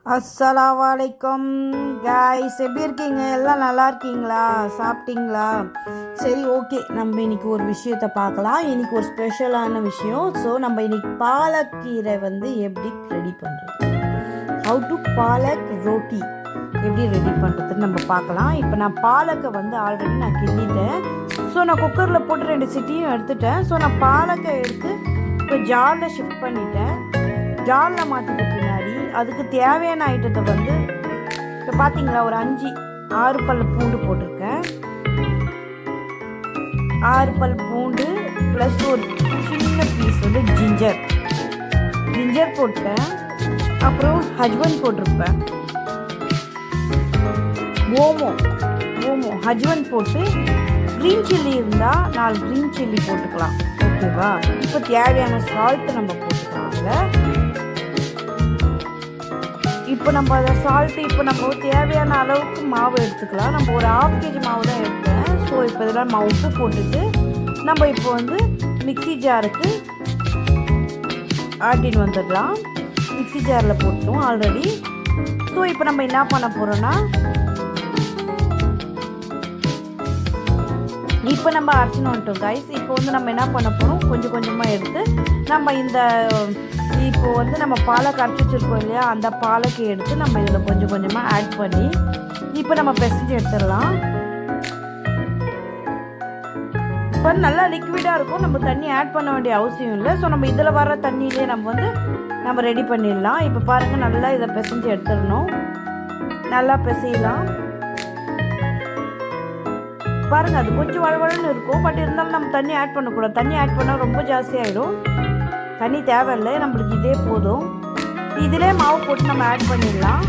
அஸ்ஸலாமலைக்கும் guys, எப்படி இருக்கீங்க? எல்லாம் நல்லா இருக்கீங்களா? சாப்பிட்டீங்களா? சரி, ஓகே, நம்ம இன்னைக்கு ஒரு விஷயத்தை பார்க்கலாம். இன்னைக்கு ஒரு ஸ்பெஷலான விஷயம். ஸோ நம்ம இன்னைக்கு பாலக்கீரை எப்படி ரெடி பண்ணுறது, ஹவு டு பாலக் ரோட்டி எப்படி ரெடி பண்ணுறதுன்னு நம்ம பார்க்கலாம். இப்போ நான் பாலக்கை ஆல்ரெடி நான் கிண்டிட்டேன். ஸோ நான் குக்கரில் போட்டு 2 சிட்டியும் எடுத்துட்டேன். ஸோ நான் பாலக்கை எடுத்து இப்போ ஜாரில் ஷிஃப்ட் பண்ணிட்டேன். ஜாரில் மாற்றிட்ட பின்னாடி அதுக்கு தேவையான ஐட்டத்தை இப்போ பார்த்தீங்களா, ஒரு 5-6 பல் பூண்டு போட்டிருக்கேன். 6 பல் பூண்டு ப்ளஸ் ஒரு சின்ன பீஸ் ஜிஞ்சர் போட்டேன். அப்புறம் ஹஜ்வன் போட்டிருப்பேன். ஓமோ ஹஜ்வன் போட்டு, க்ரீன் சில்லி இருந்தால் 4 க்ரீன் சில்லி போட்டுக்கலாம். ஓகேவா? இப்போ தேவையான சால்ட்டு நம்ம போட்டுக்கலாம். அதில் இப்போ நம்ம அதை சால்ட்டு இப்போ நம்ம தேவையான அளவுக்கு மாவு எடுத்துக்கலாம். நம்ம ஒரு 1/2 kg மாவு தான் எடுத்தேன். ஸோ இப்போ இதெல்லாம் உப்பு போட்டுட்டு நம்ம இப்போ மிக்ஸி ஜாருக்கு ஆட்டின்னு வந்துடலாம். மிக்ஸி ஜாரில் போட்டோம் ஆல்ரெடி. ஸோ இப்போ நம்ம என்ன பண்ண போகிறோன்னா, இப்போ நம்ம அரைச்சின்னு வந்துட்டோம் கைஸ். இப்போ நம்ம என்ன பண்ண போகிறோம், கொஞ்சம் கொஞ்சமாக எடுத்து நம்ம இப்போ நம்ம பாலக்கு அரைச்சி வச்சுருக்கோம் இல்லையா, அந்த பாலக்கை எடுத்து நம்ம இதில் கொஞ்சம் கொஞ்சமாக ஆட் பண்ணி இப்போ நம்ம பிசைஞ்சு எடுத்துடலாம். இப்போ நல்லா லிக்விடாக இருக்கும், நம்ம தண்ணி ஆட் பண்ண வேண்டிய அவசியம் இல்லை. ஸோ நம்ம இதில் வர தண்ணியிலே நம்ம ரெடி பண்ணிடலாம். இப்போ பாருங்கள், நல்லா இதை பிசைஞ்சு எடுத்துடணும். நல்லா பிசையலாம். பாருங்கள், அது கொஞ்சம் வளவளன்னு இருக்கும். பட் இருந்தாலும் நம்ம தண்ணி ஆட் பண்ணக்கூடாது. தண்ணி ஆட் பண்ணால் ரொம்ப ஜாஸ்தியாகிடும். தண்ணி தேவையில்லை, நம்மளுக்கு இதே போதும். இதிலே மாவு போட்டு நம்ம ஆட் பண்ணிடலாம்.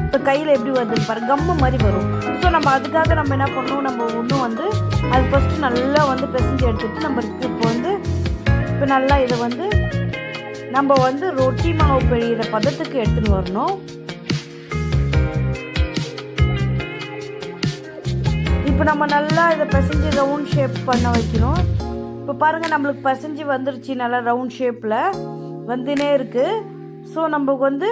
இப்போ கையில் எப்படி வருதுன்னு பாருங்க, கம்மு மாதிரி வரும். ஸோ நம்ம அதுக்காக நம்ம என்ன பண்ணணும், நம்ம இன்னும் அது ஃபஸ்ட்டு நல்லா பிசைஞ்சு எடுத்துட்டு நம்மளுக்கு இப்போ நல்லா இதை நம்ம ரொட்டி மாவு பிழிகிற பதத்துக்கு எடுத்துன்னு வரணும். இப்போ நம்ம நல்லா இதை பிசைஞ்சு ரவுண்ட் ஷேப் பண்ண வைக்கணும். இப்போ பாருங்கள், நம்மளுக்கு பிசைஞ்சு வந்துருச்சு, நல்லா ரவுண்ட் ஷேப்பில் வந்துனே இருக்குது. ஸோ நம்மளுக்கு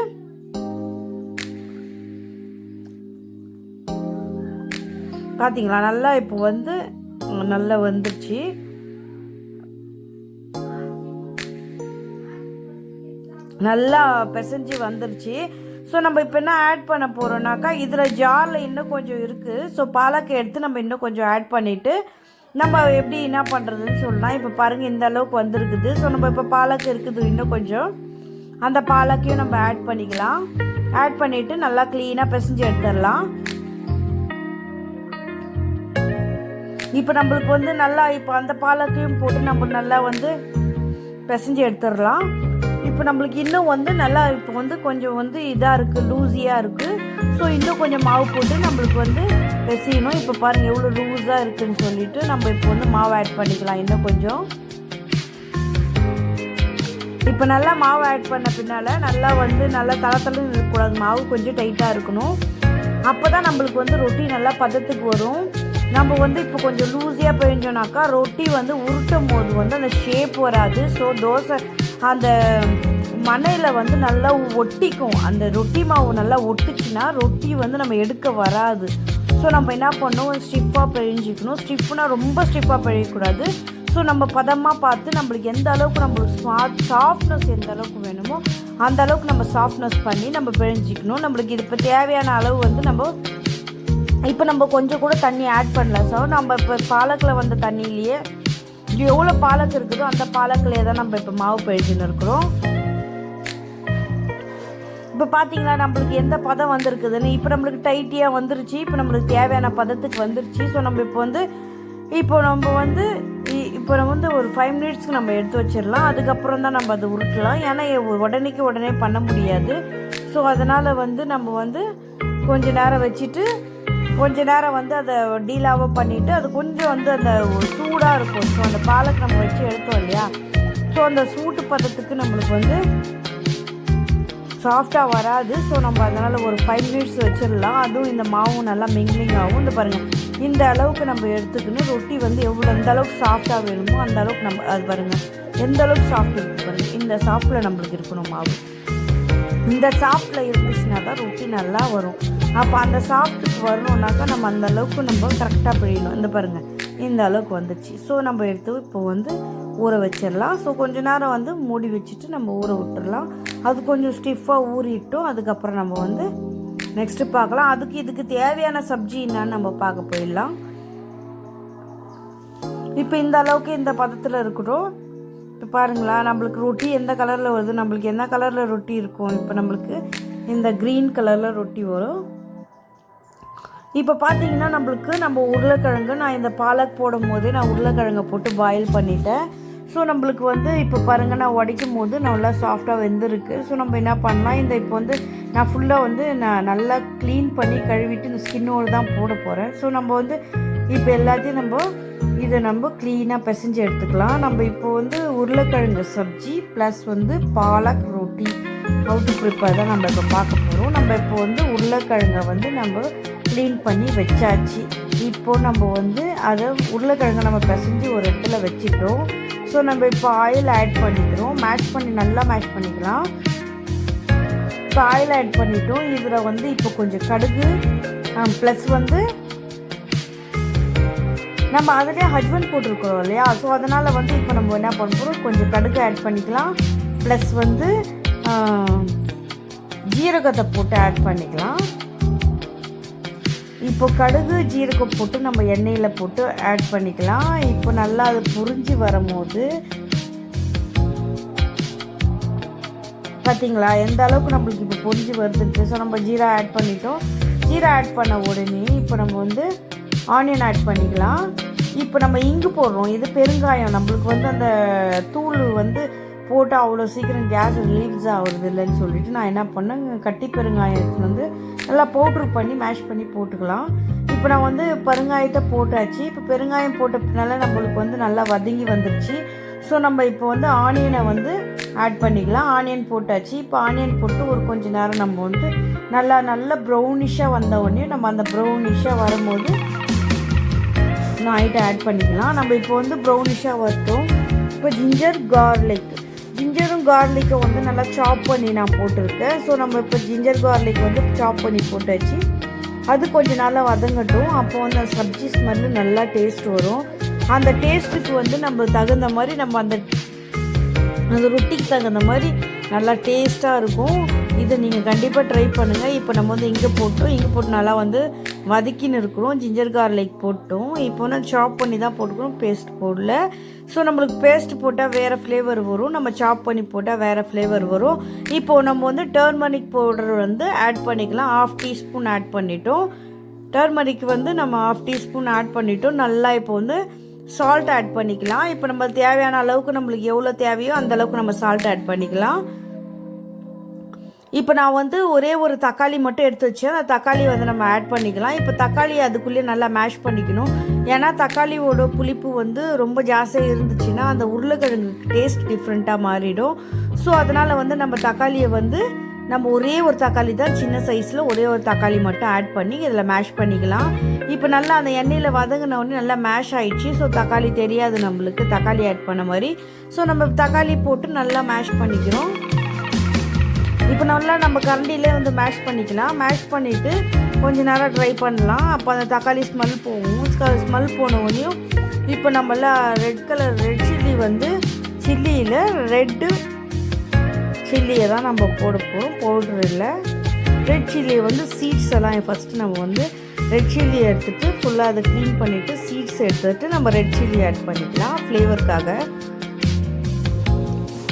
பார்த்தீங்களா, நல்லா இப்போ நல்லா வந்துருச்சு. நல்லா பிசைஞ்சு வந்துருச்சு. ஸோ நம்ம இப்போ என்ன ஆட் பண்ண போகிறோம்னாக்கா, இதில் ஜாரில் இன்னும் கொஞ்சம் இருக்குது. ஸோ பாலக்கை எடுத்து நம்ம இன்னும் கொஞ்சம் ஆட் பண்ணிவிட்டு நம்ம எப்படி என்ன பண்ணுறதுன்னு சொல்லலாம். இப்போ பாருங்கள், இந்த அளவுக்கு வந்துருக்குது. ஸோ நம்ம இப்போ பாலக்கு இருக்குது இன்னும் கொஞ்சம், அந்த பாலக்கையும் நம்ம ஆட் பண்ணிக்கலாம். ஆட் பண்ணிவிட்டு நல்லா க்ளீனாக பிசைஞ்சு எடுத்துடலாம். இப்போ நம்மளுக்கு நல்லா இப்போ அந்த பாலக்கையும் போட்டு நம்ம நல்லா பிசைஞ்சு எடுத்துடலாம். இப்போ நம்மளுக்கு இன்னும் நல்லா இப்போ கொஞ்சம் இதாக இருக்குது, லூஸியாக இருக்குது. ஸோ இன்னும் கொஞ்சம் மாவு போட்டு நம்மளுக்கு பிசையணும். இப்போ பாருங்கள் எவ்வளோ லூஸாக இருக்குதுன்னு சொல்லிட்டு நம்ம இப்போ மாவு ஆட் பண்ணிக்கலாம் இன்னும் கொஞ்சம். இப்போ நல்லா மாவு ஆட் பண்ண பின்னால் நல்லா நல்லா தளத்தலும் இருக்கக்கூடாது, மாவு கொஞ்சம் டைட்டாக இருக்கணும். அப்போ தான் நம்மளுக்கு ரொட்டி நல்லா பதத்துக்கு வரும். நம்ம இப்போ கொஞ்சம் லூஸியாக பிழிஞ்சோனாக்கா ரொட்டி உருட்டும் போது அந்த ஷேப் வராது. ஸோ தோசை அந்த மண்ணையில் நல்லா ஒட்டிக்கும். அந்த ரொட்டி மாவு நல்லா ஒட்டிச்சுன்னா ரொட்டி நம்ம எடுக்க வராது. ஸோ நம்ம என்ன பண்ணணும், ஸ்டிஃபாக பிழிஞ்சிக்கணும். ஸ்டிஃப்னா ரொம்ப ஸ்டிஃபாக பிழியக்கூடாது. ஸோ நம்ம பதமாக பார்த்து நம்மளுக்கு எந்த அளவுக்கு நம்மளுக்கு சாஃப்ட்னஸ் எந்த அளவுக்கு வேணுமோ அந்த அளவுக்கு நம்ம சாஃப்ட்னஸ் பண்ணி நம்ம பிழிஞ்சிக்கணும். நம்மளுக்கு இது இப்போ தேவையான அளவு நம்ம கொஞ்சம் கூட தண்ணி ஆட் பண்ணல. ஸோ நம்ம இப்போ பாலக்கில் தண்ணியிலேயே எவ்வளோ பாலக்கு இருக்குதோ அந்த பாலக்கிலே தான் நம்ம இப்போ மாவு பிழிஞ்சுன்னு இருக்கிறோம். இப்போ பார்த்தீங்களா, நம்மளுக்கு எந்த பதம் வந்திருக்குதுன்னு. இப்போ நம்மளுக்கு டைட்டியாக வந்துருச்சு. இப்போ நம்மளுக்கு தேவையான பதத்துக்கு வந்துருச்சு. ஸோ நம்ம இப்போ நம்ம ஒரு 5 மினிட்ஸ்க்கு நம்ம எடுத்து வச்சிடலாம். அதுக்கப்புறம் தான் நம்ம அதை உருட்டலாம். ஏன்னா உடனே பண்ண முடியாது. ஸோ அதனால் நம்ம கொஞ்ச நேரம் வச்சுட்டு கொஞ்ச நேரம் அதை டீலாவாக பண்ணிவிட்டு அது கொஞ்சம் அந்த சூடாக இருக்கும். ஸோ அந்த பாலக்கு நம்ம வச்சு எடுத்தோம் இல்லையா, ஸோ அந்த சூட்டு பதத்துக்கு நம்மளுக்கு சாஃப்டாக வராது. ஸோ நம்ம அதனால் ஒரு 5 மினிட்ஸ் வச்சிடலாம். அதுவும் இந்த மாவும் நல்லா மிங்கிலிங் ஆகும். இந்த பாருங்கள், இந்த அளவுக்கு நம்ம எடுத்துக்கணும். ரொட்டி வந்து எவ்வளோ எந்த அளவுக்கு சாஃப்டாக வேணுமோ அந்த அளவுக்கு நம்ம அது பாருங்கள் எந்த அளவுக்கு சாஃப்ட் இருக்குது பாருங்கள். இந்த சாஃப்டில் நம்மளுக்கு இருக்கணும் மாவு. இந்த சாஃப்டில் இருந்துச்சுன்னா தான் ரொட்டி நல்லா வரும். அப்போ அந்த சாஃப்ட்டுக்கு வரணுன்னாக்கா நம்ம அந்த அளவுக்கு நம்ம கரெக்டாக பிழியணும். இந்த பாருங்கள் இந்த அளவுக்கு வந்துச்சு. ஸோ நம்ம எடுத்து இப்போ வந்து ஊற வச்சிடலாம். ஸோ கொஞ்ச நேரம் வந்து மூடி வச்சுட்டு நம்ம ஊற விட்டுடலாம். அது கொஞ்சம் ஸ்டிஃபாக ஊறிட்டோம். அதுக்கப்புறம் நம்ம வந்து நெக்ஸ்ட்டு பார்க்கலாம். இதுக்கு தேவையான சப்ஜி என்னன்னு நம்ம பார்க்க போயிடலாம். இப்போ இந்த அளவுக்கு இந்த பதத்தில் இருக்கட்டும். இப்போ பாருங்களா நம்மளுக்கு ரொட்டி எந்த கலரில் வருது, நம்மளுக்கு எந்த கலரில் ரொட்டி இருக்கும். இப்போ நம்மளுக்கு இந்த க்ரீன் கலரில் ரொட்டி வரும். இப்போ பார்த்தீங்கன்னா நம்ம உருளைக்கிழங்கு நான் இந்த பாலக் போடும் போதே நான் உருளைக்கிழங்கை போட்டு பாயில் பண்ணிட்டேன். ஸோ நம்மளுக்கு வந்து இப்போ பாருங்கள் நான் உடைக்கும் போது நல்லா சாஃப்டாக வெந்திருக்கு. ஸோ நம்ம என்ன பண்ணலாம், இப்போ வந்து நான் ஃபுல்லாக வந்து நான் நல்லா க்ளீன் பண்ணி கழுவிட்டு இந்த ஸ்கின்னோடு தான் போட போகிறேன். ஸோ நம்ம வந்து இப்போ எல்லாத்தையும் இதை நம்ம க்ளீனாக பிசைஞ்சு எடுத்துக்கலாம். நம்ம இப்போ வந்து உருளைக்கிழங்கு சப்ஜி ப்ளஸ் வந்து பாலக் ரொட்டி ஹவு டு ப்ரிப்பேர் தான் நம்ம இப்போ பார்க்க போகிறோம். நம்ம இப்போ வந்து உருளைக்கிழங்கை வந்து நம்ம க்ளீன் பண்ணி வச்சாச்சு. இப்போது நம்ம வந்து அதை உருளைக்கிழங்கை நம்ம பிசைஞ்சு ஒரு இடத்துல வச்சுட்டோம். ஸோ நம்ம இப்போ ஆயில் ஆட் பண்ணிக்கிறோம். நல்லா மேஷ் பண்ணிக்கலாம். இப்போ ஆயில் ஆட் பண்ணிட்டோம். இதில் வந்து இப்போ கொஞ்சம் கடுகு ப்ளஸ் வந்து நம்ம அதிலே ஹஸ்பண்ட் போட்டிருக்கிறோம் இல்லையா. ஸோ அதனால் வந்து இப்போ நம்ம என்ன பண்ணுறோம், கொஞ்சம் கடுகு ஆட் பண்ணிக்கலாம். ப்ளஸ் வந்து ஜீரகத்தை போட்டு ஆட் பண்ணிக்கலாம். இப்போ கடுகு ஜீரகம் போட்டு நம்ம எண்ணெயில் போட்டு ஆட் பண்ணிக்கலாம். இப்போ நல்லா அது புரிஞ்சு வரும்போது பார்த்தீங்களா எந்த அளவுக்கு நம்மளுக்கு இப்போ புரிஞ்சு வருதுன்ட்டு. ஸோ நம்ம ஜீரா ஆட் பண்ணிட்டோம். ஜீரா ஆட் பண்ண உடனே இப்போ நம்ம வந்து ஆனியன் ஆட் பண்ணிக்கலாம். இப்போ நம்ம இங்கு போடுறோம். இது பெருங்காயம். நம்மளுக்கு வந்து அந்த தூள் வந்து போட்டு அவ்வளோ சீக்கிரம் கேஸ் ரிலீவ்ஸ் ஆகுறது இல்லைன்னு சொல்லிட்டு நான் என்ன பண்ணேன், கட்டி பெருங்காயத்தை வந்து நல்லா பவுட்ரு பண்ணி மேஷ் பண்ணி போட்டுக்கலாம். இப்போ நான் வந்து பெருங்காயத்தை போட்டாச்சு. இப்போ பெருங்காயம் போட்டதுனால நம்மளுக்கு வந்து நல்லா வதங்கி வந்துருச்சு. ஸோ நம்ம இப்போ வந்து ஆனியனை வந்து ஆட் பண்ணிக்கலாம். ஆனியன் போட்டாச்சு. இப்போ ஆனியன் போட்டு ஒரு கொஞ்சம் நேரம் நம்ம வந்து நல்லா ப்ரௌனிஷாக வந்த உடனே நம்ம அந்த ப்ரௌனிஷாக வரும்போது நைட்டு ஆட் பண்ணிக்கலாம். நம்ம இப்போ வந்து ப்ரௌனிஷாக வரட்டும். இப்போ ஜிஞ்சரும் கார்லிக்கை வந்து நல்லா சாப் பண்ணி நான் போட்டிருக்கேன். ஸோ நம்ம இப்போ ஜிஞ்சர் கார்லிக் வந்து சாப் பண்ணி போட்டாச்சு. அது கொஞ்சம் நல்லா வதங்கட்டும். அப்போ வந்து அந்த சப்ஜி ஸ்மெல்லு நல்லா டேஸ்ட் வரும். அந்த டேஸ்ட்டுக்கு வந்து நம்ம தகுந்த மாதிரி நம்ம அந்த ரொட்டிக்கு தகுந்த மாதிரி நல்லா டேஸ்ட்டாக இருக்கும். இதை நீங்கள் கண்டிப்பாக ட்ரை பண்ணுங்கள். இப்போ நம்ம வந்து இங்கே போட்டு நல்லா வந்து வதக்கின்னு இருக்கிறோம். ஜிஞ்சர் கார்லிக் போட்டோம். இப்போ வந்து சாப் பண்ணி தான் போட்டுக்கிறோம், பேஸ்ட் போடல. ஸோ நம்மளுக்கு பேஸ்ட் போட்டால் வேறு ஃப்ளேவர் வரும், நம்ம சாப் பண்ணி போட்டால் வேறு ஃப்ளேவர் வரும். இப்போது நம்ம வந்து டர்மரிக் பவுடர் வந்து ஆட் பண்ணிக்கலாம். 1/2 டீஸ்பூன் ஆட் பண்ணிட்டோம். டர்மரிக் வந்து நம்ம 1/2 டீஸ்பூன் ஆட் பண்ணிட்டோம். நல்லா இப்போ வந்து சால்ட் ஆட் பண்ணிக்கலாம். இப்போ நம்ம தேவையான அளவுக்கு நம்மளுக்கு எவ்வளோ தேவையோ அந்த அளவுக்கு நம்ம சால்ட் ஆட் பண்ணிக்கலாம். இப்போ நான் வந்து ஒரே ஒரு தக்காளி மட்டும் எடுத்து வச்சேன். அந்த தக்காளி வந்து நம்ம ஆட் பண்ணிக்கலாம். இப்போ தக்காளி அதுக்குள்ளேயே நல்லா மேஷ் பண்ணிக்கணும். ஏன்னா தக்காளியோட புளிப்பு வந்து ரொம்ப ஜாஸ்தியாக இருந்துச்சுன்னா அந்த உருளைக்கிழங்குக்கு டேஸ்ட் டிஃப்ரெண்ட்டாக மாறிடும். ஸோ அதனால் வந்து நம்ம தக்காளியை வந்து நம்ம ஒரே ஒரு தக்காளி தான் சின்ன சைஸில் ஒரே ஒரு தக்காளி மட்டும் ஆட் பண்ணி இதில் மேஷ் பண்ணிக்கலாம். இப்போ நல்லா அந்த எண்ணெயில் வதங்கின உடனே நல்லா மேஷ் ஆகிடுச்சு. ஸோ தக்காளி தெரியாது நம்மளுக்கு தக்காளி ஆட் பண்ண மாதிரி. ஸோ நம்ம தக்காளி போட்டு நல்லா மேஷ் பண்ணிக்கிறோம். இப்போ நல்லா நம்ம கரண்டிலே வந்து மேஷ் பண்ணிக்கலாம். மேஷ் பண்ணிவிட்டு கொஞ்சம் நேரம் ட்ரை பண்ணலாம். அப்போ அந்த தக்காளி ஸ்மெல் போகும். ஸ்மெல் போனோடனையும் இப்போ நம்மளாம் ரெட் சில்லி வந்து சில்லியில் ரெட்டு சில்லியை தான் நம்ம போட போகிறோம், பவுட்ரு இல்லை. ரெட் சில்லியை வந்து சீட்ஸ் எல்லாம் ஃபஸ்ட்டு நம்ம வந்து ரெட் சில்லி எடுத்துகிட்டு ஃபுல்லாக அதை க்ளீன் பண்ணிவிட்டு சீட்ஸ் எடுத்துகிட்டு நம்ம ரெட் சில்லி ஆட் பண்ணிக்கலாம் ஃப்ளேவருக்காக.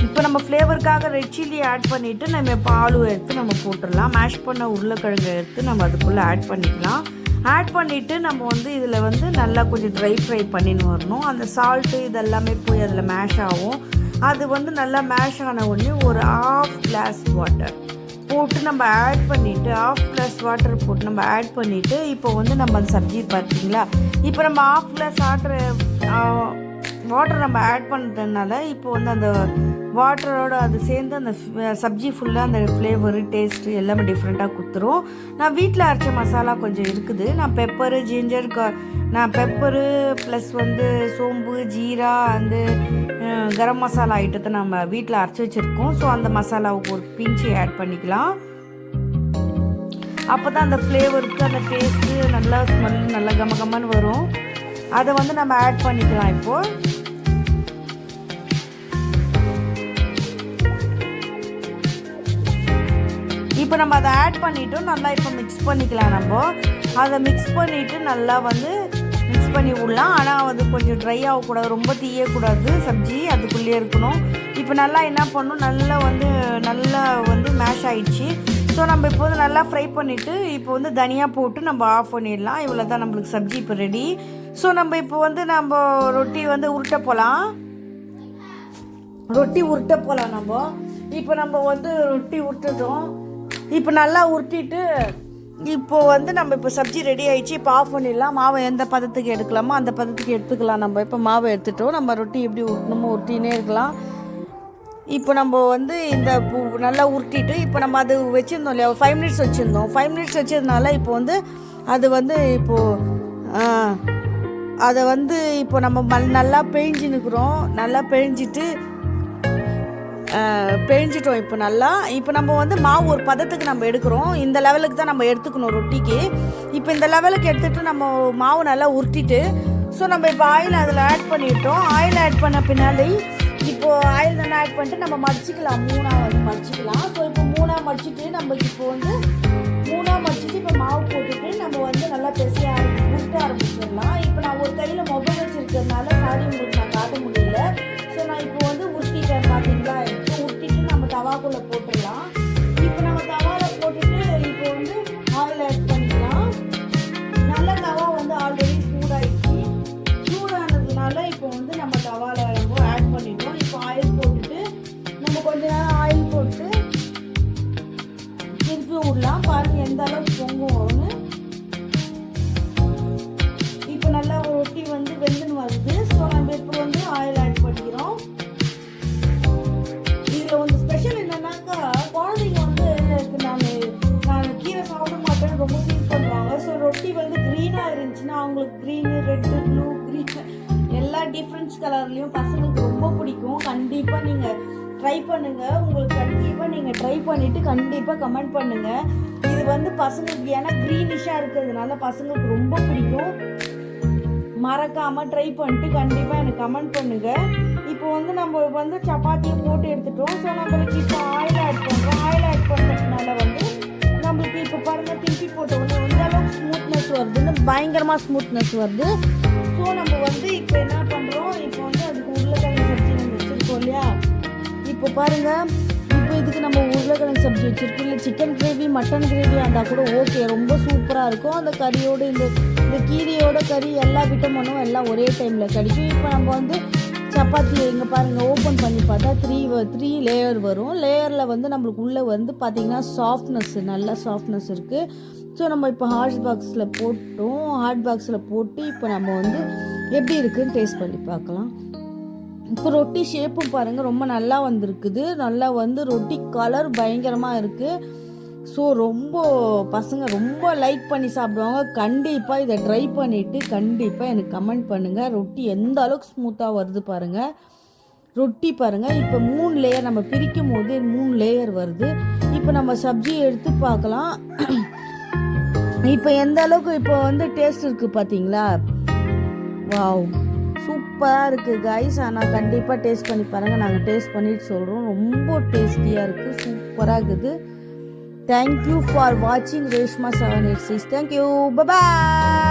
இப்போ நம்ம ஃப்ளேவருக்காக ரெட் சில்லி ஆட் பண்ணிவிட்டு நம்ம இப்போ ஆலு எடுத்து நம்ம போட்டுடலாம். மேஷ் பண்ண உருளைக்கிழங்கு எடுத்து நம்ம அதுக்குள்ளே ஆட் பண்ணிக்கலாம். ஆட் பண்ணிவிட்டு நம்ம வந்து இதில் வந்து நல்லா கொஞ்சம் ட்ரை ஃப்ரை பண்ணின்னு வரணும். அந்த சால்ட்டு இதெல்லாமே போய் அதில் மேஷ் ஆகும். அது வந்து நல்லா மேஷ் ஆன உடனே ஒரு 1/2 கிளாஸ் வாட்டர் போட்டு நம்ம ஆட் பண்ணிவிட்டு 1/2 கிளாஸ் வாட்டர் போட்டு நம்ம ஆட் பண்ணிவிட்டு இப்போ வந்து நம்ம அந்த சப்ஜி பார்த்தீங்களா, இப்போ நம்ம 1/2 கிளாஸ் வாட்டர் நம்ம ஆட் பண்ணுறதுனால இப்போ வந்து அந்த வாட்டரோட அது சேர்ந்து அந்த சப்ஜி ஃபுல்லாக அந்த ஃப்ளேவரு டேஸ்ட்டு எல்லாமே டிஃப்ரெண்ட்டாக கொடுத்துரும். நான் வீட்டில் அரைச்ச மசாலா கொஞ்சம் இருக்குது. நான் பெப்பரு ஜிஞ்சர் நான் பெப்பரு ப்ளஸ் வந்து சோம்பு ஜீரா வந்து கரம் மசாலா ஐட்டத்தை நம்ம வீட்டில் அரைச்சி வச்சுருக்கோம். ஸோ அந்த மசாலாவுக்கு ஒரு பிஞ்சு ஆட் பண்ணிக்கலாம். அப்போ தான் அந்த ஃப்ளேவருக்கு அந்த டேஸ்ட்டு நல்லா ஸ்மெல் நல்லா கமகமன்னு வரும். அதை வந்து நம்ம ஆட் பண்ணிக்கலாம். இப்போ நம்ம அதை ஆட் பண்ணிவிட்டோம். நல்லா இப்போ மிக்ஸ் பண்ணிக்கலாம். நம்ம அதை மிக்ஸ் பண்ணிவிட்டு நல்லா வந்து மிக்ஸ் பண்ணி விடலாம். ஆனால் அது கொஞ்சம் ட்ரை ஆகக்கூடாது, ரொம்ப தீயக்கூடாது. சப்ஜி அதுக்குள்ளேயே இருக்கணும். இப்போ நல்லா என்ன பண்ணணும், நல்லா வந்து மேஷ் ஆகிடுச்சு. ஸோ நம்ம இப்போ வந்து நல்லா ஃப்ரை பண்ணிவிட்டு இப்போ வந்து தனியாக போட்டு நம்ம ஆஃப் பண்ணிடலாம். இவ்வளோ தான் நம்மளுக்கு சப்ஜி இப்போ ரெடி. ஸோ நம்ம இப்போ வந்து நம்ம ரொட்டி வந்து உருட்ட போகலாம். நம்ம இப்போ நம்ம வந்து ரொட்டி உருட்டுறோம். இப்போ நல்லா உருட்டிட்டு இப்போ வந்து நம்ம இப்போ சப்ஜி ரெடி ஆகிடுச்சு. இப்போ ஆஃப் பண்ணிடலாம். மாவை எந்த பதத்துக்கு எடுக்கலாமோ அந்த பதத்துக்கு எடுத்துக்கலாம். நம்ம இப்போ மாவை எடுத்துட்டோம். நம்ம ரொட்டி எப்படி உருட்டணுமோ உருட்டினே இருக்கலாம். இப்போ நம்ம வந்து இந்த நல்லா உருட்டிட்டு இப்போ நம்ம அது வச்சுருந்தோம் இல்லையா, 5 மினிட்ஸ் வச்சுருந்தோம். 5 மினிட்ஸ் வச்சதுனால இப்போ வந்து அது வந்து இப்போது அதை வந்து இப்போ நம்ம நல்லா பிழிஞ்சுன்னுக்குறோம். நல்லா பிழிஞ்சிட்டோம். இப்போ நம்ம வந்து மாவு ஒரு பதத்துக்கு நம்ம எடுக்கிறோம். இந்த லெவலுக்கு தான் நம்ம எடுத்துக்கணும் ரொட்டிக்கு. இப்போ இந்த லெவலுக்கு எடுத்துகிட்டு நம்ம மாவு நல்லா உருட்டிட்டு ஸோ நம்ம இப்போ ஆயில் அதில் ஆட் பண்ணிவிட்டோம். ஆயில் ஆட் பண்ண பின்னாடி இப்போது ஆயில் தானே ஆட் பண்ணிட்டு நம்ம மடிச்சிக்கலாம். மடிச்சிக்கலாம். ஸோ இப்போ 3ஆக மடிச்சிட்டு நம்ம இப்போ வந்து 3ஆக மடிச்சிட்டு இப்போ மாவு போட்டுட்டு நம்ம வந்து நல்லா உருட்ட ஆரம்பிச்சிடலாம். இப்போ நான் ஒரு கையில் மொபைல் வச்சுருக்கிறதுனால சாரி உங்களுக்கு நான் காட்ட முடியல. ஸோ நான் இப்போ வந்து உருட்டிட்டேன் பார்த்தீங்களா. இப்போ உருட்டிட்டு நம்ம தவாக்குள்ளே போட்டுடலாம். இப்போ நம்ம தவாவில் போட்டுட்டு இப்போ வந்து ஆயில் ஆட் பண்ணிக்கலாம். நல்லா தவா வந்து ஆல்ரெடி சூடாகிடுச்சு. சூடானதுனால இப்போ வந்து நம்ம தவாவில் நம்ம ஆட் பண்ணிட்டோம். இப்போ ஆயில் போட்டுட்டு நம்ம கொஞ்ச நேரம் ஆயில் போட்டு திருப்பி விடலாம். பாருங்கள் எந்த அளவுக்கு பொங்கும் வரும்னு. இப்போ நல்லா ரொட்டி வந்து வெந்துன்னு வருது. ஸோ நம்ம இப்போ வந்து ஆயில் ஆட் பண்ணிக்கிறோம். இதில் வந்து ஸ்பெஷல் என்னன்னாக்கா குழந்தைங்க வந்து நான் கீரை சாப்பிட மாட்டேன்னு ரொம்ப ஃபீல் பண்ணுவாங்க. ஸோ ரொட்டி வந்து க்ரீனாக இருந்துச்சுன்னா அவங்களுக்கு க்ரீனு ரெட்டு ப்ளூ க்ரீன் எல்லா டிஃப்ரெண்ட்ஸ் கலர்லேயும் பசங்களுக்கு ரொம்ப பிடிக்கும். கண்டிப்பாக நீங்கள் ட்ரை பண்ணுங்கள். உங்களுக்கு கண்டிப்பாக நீங்கள் ட்ரை பண்ணிவிட்டு கண்டிப்பாக கமெண்ட் பண்ணுங்கள். இது வந்து பசங்களுக்கு ஏன்னா க்ரீனிஷாக இருக்கிறதுனால பசங்களுக்கு ரொம்ப பிடிக்கும். மறக்காமல் ட்ரை பண்ணிட்டு கண்டிப்பாக எனக்கு கமெண்ட் பண்ணுங்கள். இப்போ வந்து நம்ம வந்து சப்பாத்தியை போட்டு எடுத்துட்டோம். ஸோ நம்மளுக்கு இப்போ ஆயில் ஆட் பண்ணுறோம். ஆயில் ஆட் பண்ணுறதுனால வந்து நம்மளுக்கு இப்போ பாருங்கள் திருப்பி போட்ட உடனே எந்த அளவுக்கு ஸ்மூத்னஸ் வருதுன்னு பயங்கரமாக ஸ்மூத்னஸ் வருது. ஸோ நம்ம வந்து இப்போ என்ன பண்ணுறோம், இப்போ வந்து அதுக்கு உருளைக்கிழங்கு சப்ஜி நம்ம வச்சுருக்கோம் இல்லையா. இப்போ பாருங்கள், இப்போ இதுக்கு நம்ம உருளைக்கிழங்கு சப்ஜி வச்சுருக்கோம். இல்லை சிக்கன் கிரேவி மட்டன் கிரேவி இருந்தால் கூட ஓகே, ரொம்ப சூப்பராக இருக்கும். அந்த கறியோடு இந்த கீரையோட கறி எல்லா விட்டமினும் எல்லாம் ஒரே டைமில் கிடைக்கும். இப்போ நம்ம வந்து சப்பாத்தியை இங்கே பாருங்கள் ஓப்பன் பண்ணி பார்த்தா 3 லேயர் வரும். லேயரில் வந்து நம்மளுக்கு உள்ளே வந்து பார்த்திங்கன்னா நல்ல சாஃப்ட்னஸ் இருக்குது. ஸோ நம்ம இப்போ ஹாட் பாக்ஸில் போட்டு இப்போ நம்ம வந்து எப்படி இருக்குதுன்னு டேஸ்ட் பண்ணி பார்க்கலாம். இப்போ ரொட்டி ஷேப்பும் பாருங்கள் ரொம்ப நல்லா வந்திருக்குது. நல்லா வந்து ரொட்டி கலர் பயங்கரமாக இருக்குது. ஸோ பசங்க ரொம்ப லைக் பண்ணி சாப்பிடுவாங்க. கண்டிப்பாக இதை ட்ரை பண்ணிவிட்டு கண்டிப்பாக எனக்கு கமெண்ட் பண்ணுங்கள். ரொட்டி எந்த அளவுக்கு ஸ்மூத்தாக வருது பாருங்கள். ரொட்டி பாருங்கள். இப்போ 3 லேயர் நம்ம பிரிக்கும் போது 3 லேயர் வருது. இப்போ நம்ம சப்ஜி எடுத்து பார்க்கலாம். இப்போ எந்த அளவுக்கு இப்போ வந்து டேஸ்ட் இருக்குது பார்த்தீங்களா. வாவ், சூப்பராக இருக்குது கைஸ். ஆனால் கண்டிப்பாக டேஸ்ட் பண்ணி பாருங்கள். நாங்கள் டேஸ்ட் பண்ணிட்டு சொல்கிறோம். ரொம்ப டேஸ்டியாக இருக்குது, சூப்பராக இருக்குது. Thank you for watching Reshma 786. Thank you. Bye bye.